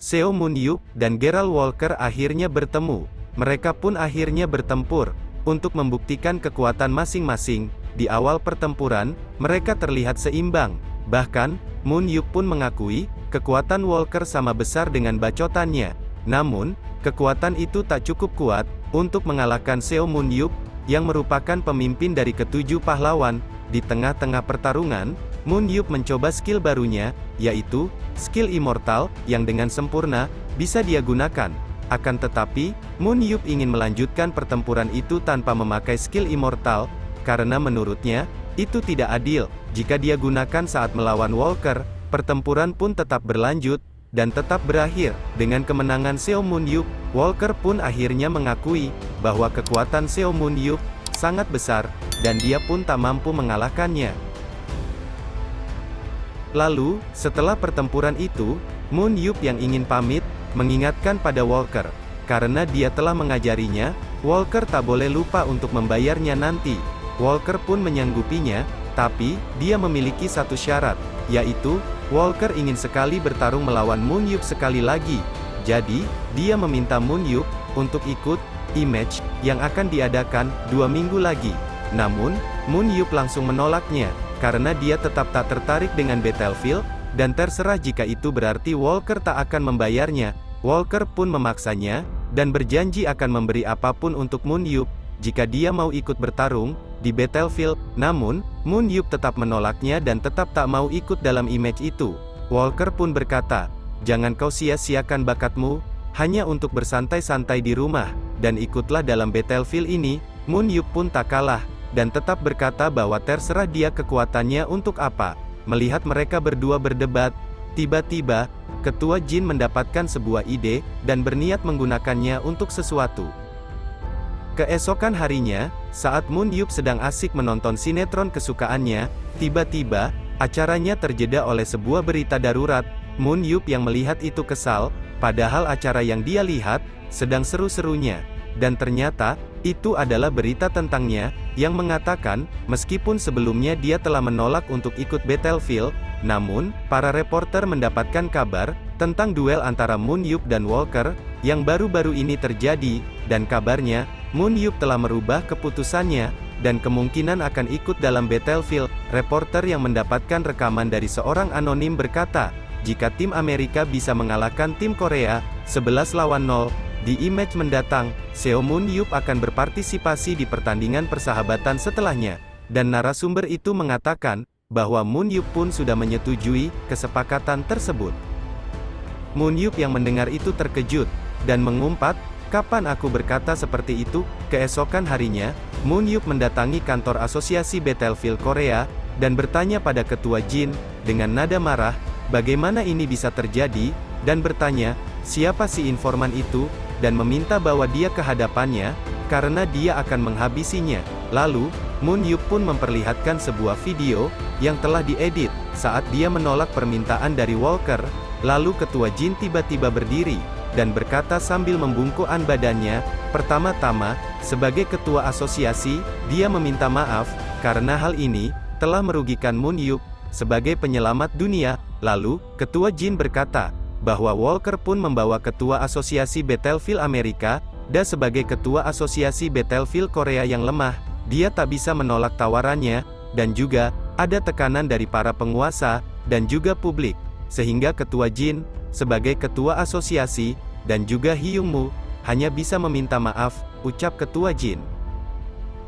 Seo Moon Yup dan Gerald Walker akhirnya bertemu. Mereka pun akhirnya bertempur untuk membuktikan kekuatan masing-masing. Di awal pertempuran, mereka terlihat seimbang. Bahkan, Moon Yup pun mengakui, kekuatan Walker sama besar dengan bacotannya. Namun, kekuatan itu tak cukup kuat untuk mengalahkan Seo Moon Yup, yang merupakan pemimpin dari ketujuh pahlawan. Di tengah-tengah pertarungan, Moon Yup mencoba skill barunya, yaitu skill immortal, yang dengan sempurna bisa dia gunakan. Akan tetapi, Moon Yup ingin melanjutkan pertempuran itu tanpa memakai skill immortal, karena menurutnya, itu tidak adil. Jika dia gunakan saat melawan Walker, pertempuran pun tetap berlanjut, dan tetap berakhir dengan kemenangan Seo Moon Yup. Walker pun akhirnya mengakui, bahwa kekuatan Seo Moon Yup sangat besar, dan dia pun tak mampu mengalahkannya. Lalu, setelah pertempuran itu, Moon Yup yang ingin pamit, mengingatkan pada Walker, karena dia telah mengajarinya, Walker tak boleh lupa untuk membayarnya nanti. Walker pun menyanggupinya, tapi, dia memiliki satu syarat, yaitu, Walker ingin sekali bertarung melawan Moon Yup sekali lagi. Jadi, dia meminta Moon Yup untuk ikut e-match yang akan diadakan 2 minggu lagi. Namun, Moon Yup langsung menolaknya, karena dia tetap tak tertarik dengan Battlefield, dan terserah jika itu berarti Walker tak akan membayarnya. Walker pun memaksanya, dan berjanji akan memberi apapun untuk Moon Yup, jika dia mau ikut bertarung di Battlefield. Namun, Moon Yup tetap menolaknya dan tetap tak mau ikut dalam e-match itu. Walker pun berkata, "Jangan kau sia-siakan bakatmu, hanya untuk bersantai-santai di rumah, dan ikutlah dalam Battlefield ini." Moon Yup pun tak kalah, dan tetap berkata bahwa terserah dia kekuatannya untuk apa. Melihat mereka berdua berdebat, tiba-tiba, Ketua Jin mendapatkan sebuah ide, dan berniat menggunakannya untuk sesuatu. Keesokan harinya, saat Moon Yup sedang asik menonton sinetron kesukaannya, tiba-tiba, acaranya terjeda oleh sebuah berita darurat. Moon Yup yang melihat itu kesal, padahal acara yang dia lihat, sedang seru-serunya. Dan ternyata, itu adalah berita tentangnya, yang mengatakan, meskipun sebelumnya dia telah menolak untuk ikut Battlefield, namun, para reporter mendapatkan kabar, tentang duel antara Moon Yup dan Walker, yang baru-baru ini terjadi, dan kabarnya, Moon Yup telah merubah keputusannya, dan kemungkinan akan ikut dalam Battlefield. Reporter yang mendapatkan rekaman dari seorang anonim berkata, jika tim Amerika bisa mengalahkan tim Korea, 11-0, di e-match mendatang, Seo Moon Yup akan berpartisipasi di pertandingan persahabatan setelahnya. Dan narasumber itu mengatakan, bahwa Moon Yup pun sudah menyetujui kesepakatan tersebut. Moon Yup yang mendengar itu terkejut, dan mengumpat, "Kapan aku berkata seperti itu?" Keesokan harinya, Moon Yup mendatangi kantor asosiasi Battlefield Korea, dan bertanya pada Ketua Jin, dengan nada marah, bagaimana ini bisa terjadi, dan bertanya, siapa si informan itu, dan meminta bawa dia ke hadapannya, karena dia akan menghabisinya. Lalu, Moon Yup pun memperlihatkan sebuah video, yang telah diedit, saat dia menolak permintaan dari Walker. Lalu Ketua Jin tiba-tiba berdiri, dan berkata sambil membungkukkan badannya, pertama-tama, sebagai Ketua Asosiasi, dia meminta maaf, karena hal ini, telah merugikan Moon Yup, sebagai penyelamat dunia. Lalu, Ketua Jin berkata, bahwa Walker pun membawa Ketua Asosiasi Battlefield Amerika, dan sebagai Ketua Asosiasi Battlefield Korea yang lemah, dia tak bisa menolak tawarannya, dan juga, ada tekanan dari para penguasa, dan juga publik, sehingga Ketua Jin, sebagai Ketua Asosiasi, dan juga Hyungmu, hanya bisa meminta maaf, ucap Ketua Jin.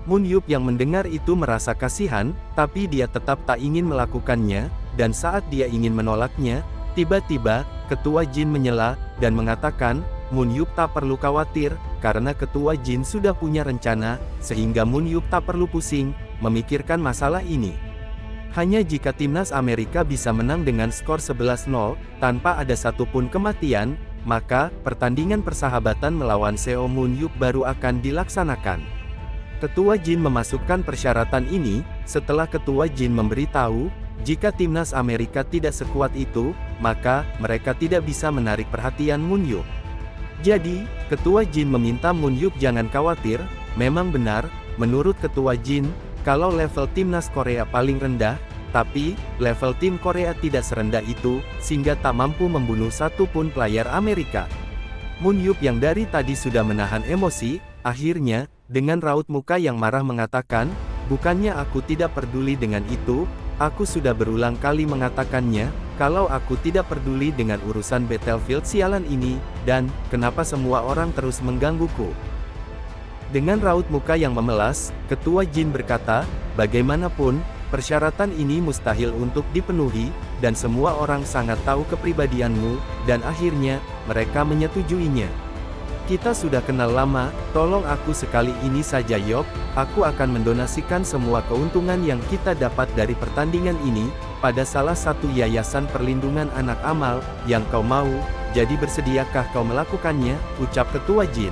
Moon Yup yang mendengar itu merasa kasihan, tapi dia tetap tak ingin melakukannya, dan saat dia ingin menolaknya, tiba-tiba, Ketua Jin menyela, dan mengatakan, Moon Yup tak perlu khawatir, karena Ketua Jin sudah punya rencana, sehingga Moon Yup tak perlu pusing, memikirkan masalah ini. Hanya jika timnas Amerika bisa menang dengan skor 11-0, tanpa ada satupun kematian, maka, pertandingan persahabatan melawan Seo Moon Yup baru akan dilaksanakan. Ketua Jin memasukkan persyaratan ini, setelah Ketua Jin memberitahu, jika timnas Amerika tidak sekuat itu, maka, mereka tidak bisa menarik perhatian Moon Yup. Jadi, Ketua Jin meminta Moon Yup jangan khawatir. Memang benar, menurut Ketua Jin, kalau level timnas Korea paling rendah, Tapi, level tim Korea tidak serendah itu, sehingga tak mampu membunuh satu pun player Amerika. Moon Yup yang dari tadi sudah menahan emosi, akhirnya, dengan raut muka yang marah mengatakan, "Bukannya aku tidak peduli dengan itu, aku sudah berulang kali mengatakannya, kalau aku tidak peduli dengan urusan Battlefield sialan ini, dan, kenapa semua orang terus menggangguku?" Dengan raut muka yang memelas, Ketua Jin berkata, "Bagaimanapun, persyaratan ini mustahil untuk dipenuhi, dan semua orang sangat tahu kepribadianmu, dan akhirnya, mereka menyetujuinya. Kita sudah kenal lama, tolong aku sekali ini saja Yok, aku akan mendonasikan semua keuntungan yang kita dapat dari pertandingan ini, pada salah satu yayasan perlindungan anak amal, yang kau mau, jadi bersediakah kau melakukannya?" ucap Ketua Jin.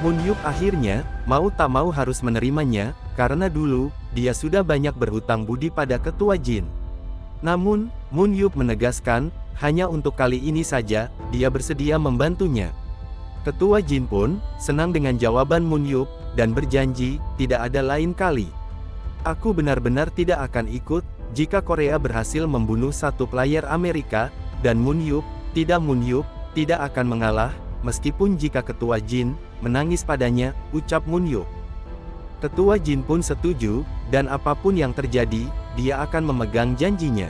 Moon Yup akhirnya, mau tak mau harus menerimanya, karena dulu, dia sudah banyak berhutang budi pada Ketua Jin. Namun, Moon Yup menegaskan, hanya untuk kali ini saja, dia bersedia membantunya. Ketua Jin pun, senang dengan jawaban Moon Yup, dan berjanji, tidak ada lain kali. "Aku benar-benar tidak akan ikut, jika Korea berhasil membunuh satu player Amerika, dan Moon Yup tidak akan mengalah, meskipun jika Ketua Jin menangis padanya," ucap Moon Yup. Ketua Jin pun setuju, dan apapun yang terjadi, dia akan memegang janjinya.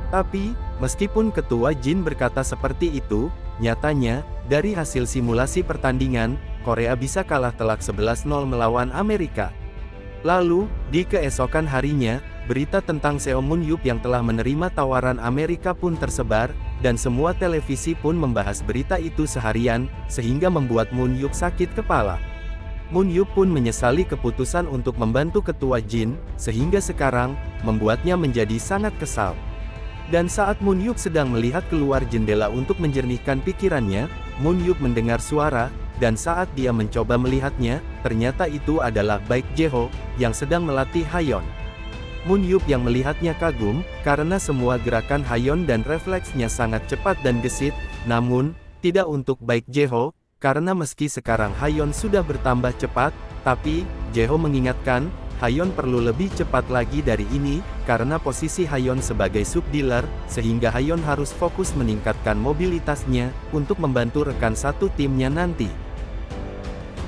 Tapi, meskipun Ketua Jin berkata seperti itu, nyatanya, dari hasil simulasi pertandingan, Korea bisa kalah telak 11-0 melawan Amerika. Lalu, di keesokan harinya, berita tentang Seo Moon Yup yang telah menerima tawaran Amerika pun tersebar, dan semua televisi pun membahas berita itu seharian, sehingga membuat Moon Yup sakit kepala. Moon Yup pun menyesali keputusan untuk membantu Ketua Jin, sehingga sekarang, membuatnya menjadi sangat kesal. Dan saat Moon Yup sedang melihat keluar jendela untuk menjernihkan pikirannya, Moon Yup mendengar suara, dan saat dia mencoba melihatnya, ternyata itu adalah Baek Jeho, yang sedang melatih Hayeon. Moon Yup yang melihatnya kagum, karena semua gerakan Hayeon dan refleksnya sangat cepat dan gesit, namun, tidak untuk Baek Jeho, karena meski sekarang Hayeon sudah bertambah cepat, tapi, Jeho mengingatkan, Hayeon perlu lebih cepat lagi dari ini, karena posisi Hayeon sebagai sub-dealer, sehingga Hayeon harus fokus meningkatkan mobilitasnya, untuk membantu rekan satu timnya nanti.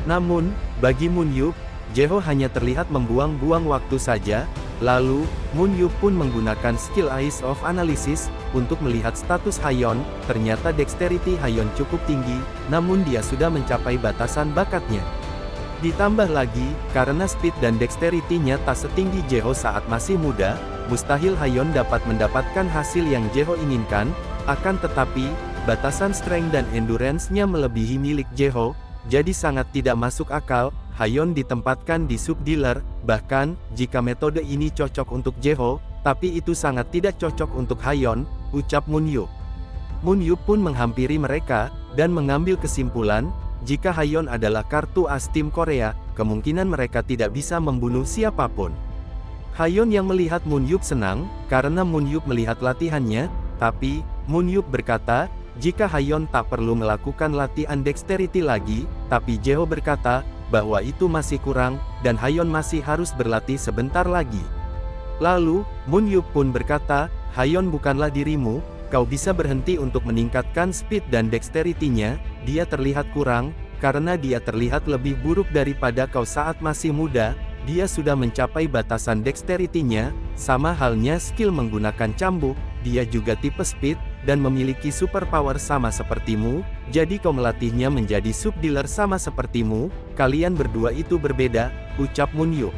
Namun, bagi Moon Yup, Jeho hanya terlihat membuang-buang waktu saja. Lalu, Moon Yup pun menggunakan skill Eyes of Analysis, untuk melihat status Hayeon. Ternyata dexterity Hayeon cukup tinggi, namun dia sudah mencapai batasan bakatnya. Ditambah lagi, karena speed dan dexterity-nya tak setinggi Jeho saat masih muda, mustahil Hayeon dapat mendapatkan hasil yang Jeho inginkan, akan tetapi, batasan strength dan endurance-nya melebihi milik Jeho, jadi sangat tidak masuk akal, Hayeon ditempatkan di sub-dealer, bahkan, jika metode ini cocok untuk Jeho, tapi itu sangat tidak cocok untuk Hayeon, ucap Moon Yup. Moon Yup pun menghampiri mereka, dan mengambil kesimpulan, jika Hayeon adalah kartu as tim Korea, kemungkinan mereka tidak bisa membunuh siapapun. Hayeon yang melihat Moon Yup senang, karena Moon Yup melihat latihannya, tapi, Moon Yup berkata, jika Hayeon tak perlu melakukan latihan dexterity lagi, tapi Jeho berkata, bahwa itu masih kurang, dan Hayeon masih harus berlatih sebentar lagi. Lalu, Moon Yup pun berkata, Hayeon bukanlah dirimu, kau bisa berhenti untuk meningkatkan speed dan dexterity-nya, dia terlihat kurang, karena dia terlihat lebih buruk daripada kau saat masih muda, dia sudah mencapai batasan dexterity-nya, sama halnya skill menggunakan cambuk, dia juga tipe speed, dan memiliki superpower sama sepertimu, jadi kau melatihnya menjadi sub-dealer sama sepertimu, kalian berdua itu berbeda, ucap Moon Yup.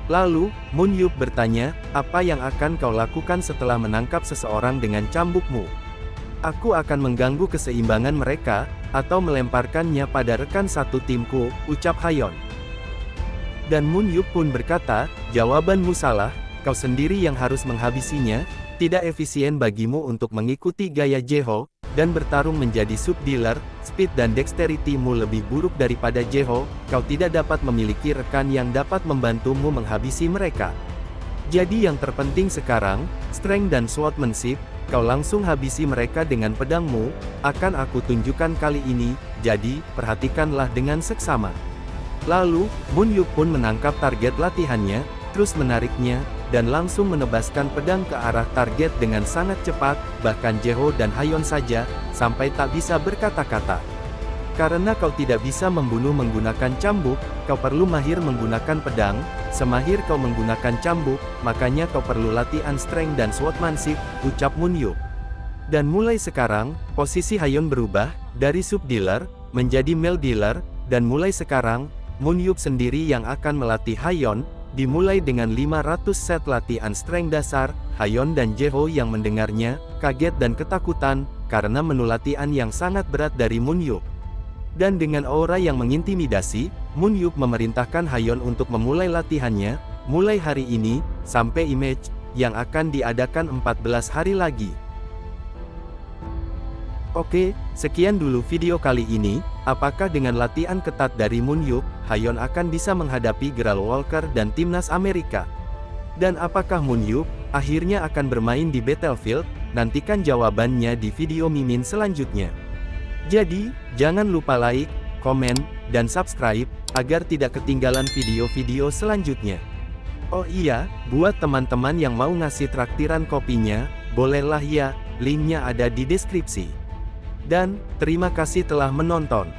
Lalu, Moon Yup bertanya, apa yang akan kau lakukan setelah menangkap seseorang dengan cambukmu? Aku akan mengganggu keseimbangan mereka, atau melemparkannya pada rekan satu timku, ucap Hayeon. Dan Moon Yup pun berkata, jawabanmu salah, kau sendiri yang harus menghabisinya, tidak efisien bagimu untuk mengikuti gaya Jeho, dan bertarung menjadi sub-dealer, speed dan dexterity-mu lebih buruk daripada Jeho, kau tidak dapat memiliki rekan yang dapat membantumu menghabisi mereka. Jadi yang terpenting sekarang, strength dan swordsmanship, kau langsung habisi mereka dengan pedangmu, akan aku tunjukkan kali ini, jadi, perhatikanlah dengan seksama. Lalu, Moon Yup pun menangkap target latihannya, terus menariknya, dan langsung menebaskan pedang ke arah target dengan sangat cepat, bahkan Jeho dan Hayon saja, sampai tak bisa berkata-kata. Karena kau tidak bisa membunuh menggunakan cambuk, kau perlu mahir menggunakan pedang, semahir kau menggunakan cambuk, makanya kau perlu latihan strength dan swordsmanship, ucap Moon Yup. Dan mulai sekarang, posisi Hayon berubah, dari sub-dealer, menjadi male dealer, dan mulai sekarang, Moon Yup sendiri yang akan melatih Hayon, dimulai dengan 500 set latihan strength dasar. Hayon dan Jeho yang mendengarnya, kaget dan ketakutan, karena menu latihan yang sangat berat dari Moon Yup. Dan dengan aura yang mengintimidasi, Moon Yup memerintahkan Hayon untuk memulai latihannya, mulai hari ini, sampai image, yang akan diadakan 14 hari lagi. Oke, sekian dulu video kali ini. Apakah dengan latihan ketat dari Moon Yup, Hayon akan bisa menghadapi Geralt Walker dan timnas Amerika? Dan apakah Moon Yup akhirnya akan bermain di Battlefield? Nantikan jawabannya di video Mimin selanjutnya. Jadi, jangan lupa like, komen, dan subscribe, agar tidak ketinggalan video-video selanjutnya. Oh iya, buat teman-teman yang mau ngasih traktiran kopinya, bolehlah ya, linknya ada di deskripsi. Dan, terima kasih telah menonton.